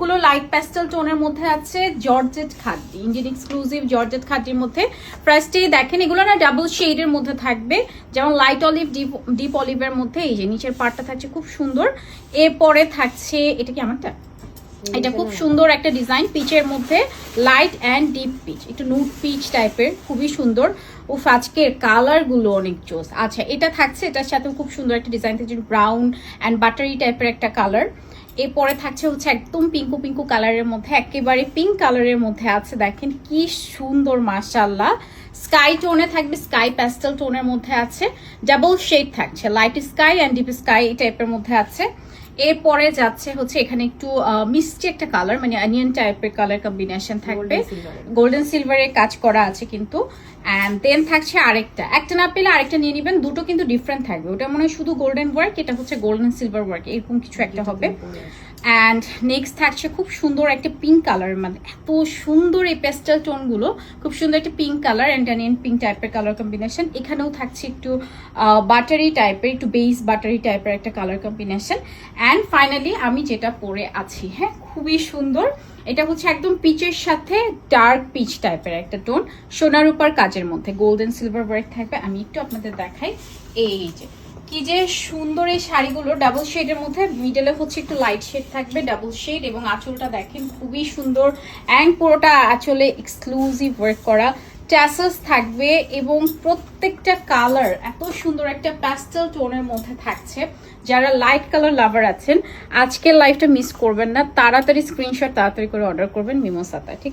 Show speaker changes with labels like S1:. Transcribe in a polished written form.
S1: গুলো light pastel টোনের মধ্যে আছে, georgette khadi, Indian exclusive georgette খাদির মধ্যে। প্রাইসটাই দেখেন, এগুলো না ডাবল শেডের মধ্যে থাকবে, যেমন লাইট অলিভ, ডিপ অলিভের মধ্যে। এই যে নিচের পার্টটা থাকছে খুব সুন্দর। এরপরে থাকছে, এটা কি আমারটা, এটা খুব সুন্দর একটা ডিজাইন, পিচের মধ্যে লাইট অ্যান্ড ডিপ পিচ, একটু নুড পিচ টাইপের, খুবই সুন্দর। ও আজকের কালার গুলো অনেক জোস। আচ্ছা, এটা থাকছে, এটার সাথে খুব সুন্দর একটা ডিজাইন থাকছে, ব্রাউন অ্যান্ড বাটারি টাইপের একটা কালার। এরপরে থাকছে হচ্ছে একদম পিঙ্কু পিঙ্কু কালারের মধ্যে, একেবারে পিঙ্ক কালারের মধ্যে আছে, দেখেন কি সুন্দর মাশাআল্লাহ। স্কাই টোনে থাকবে, স্কাই প্যাস্টেল টোনের মধ্যে আছে, ডাবল শেড থাকছে, light sky and deep sky এই টাইপের মধ্যে আছে। এরপরে যাচ্ছে হচ্ছে এখানে একটু মিষ্টি একটা কালার, মানে অনিয়ন টাইপের কালার কম্বিনেশন থাকবে, গোল্ডেন সিলভারের কাজ করা আছে কিন্তু। অ্যান্ড দেন থাকছে আরেকটা, একটা না পেলে আরেকটা নিয়ে নেবেন, দুটো কিন্তু ডিফারেন্ট থাকবে। ওটা মনে হয় শুধু গোল্ডেন ওয়ার্ক, এটা হচ্ছে গোল্ডেন সিলভার ওয়ার্ক, এরকম কিছু একটা হবে। অ্যান্ড নেক্সট থাকছে খুব সুন্দর একটা পিঙ্ক কালারের মধ্যে, এত সুন্দর এই পেস্টেল টোনগুলো, খুব সুন্দর একটা pink colour and onion pink টাইপের কালার কম্বিনেশন। এখানেও থাকছে একটু বাটারি টাইপের, একটু বেস বাটারি টাইপের একটা কালার কম্বিনেশন। অ্যান্ড ফাইনালি আমি যেটা পরে আছি, হ্যাঁ খুবই সুন্দর, এটা হচ্ছে একদম পিচের সাথে ডার্ক পিচ টাইপের একটা টোন, সোনার উপর কাজের মধ্যে গোল্ডেন সিলভার ওয়ার্ক থাকবে। আমি একটু আপনাদের দেখাই, এই যে কি যে সুন্দর এই শাড়িগুলো, ডাবল শেডের মধ্যে, মিডলে হচ্ছে একটু লাইট শেড থাকবে, ডাবল শেড, এবং আঁচলটা দেখেন খুবই সুন্দর, অ্যান্ড পুরোটা আঁচলে এক্সক্লুসিভ ওয়ার্ক করা, ট্যাসেলস থাকবে, এবং প্রত্যেকটা কালার এত সুন্দর একটা প্যাস্টেল টোনের মধ্যে থাকছে। যারা লাইট কালার লাভার আছেন, আজকের লাইফটা মিস করবেন না, তাড়াতাড়ি স্ক্রিনশট তাড়াতাড়ি করে অর্ডার করবেন মিমোসাতে, ঠিক আছে।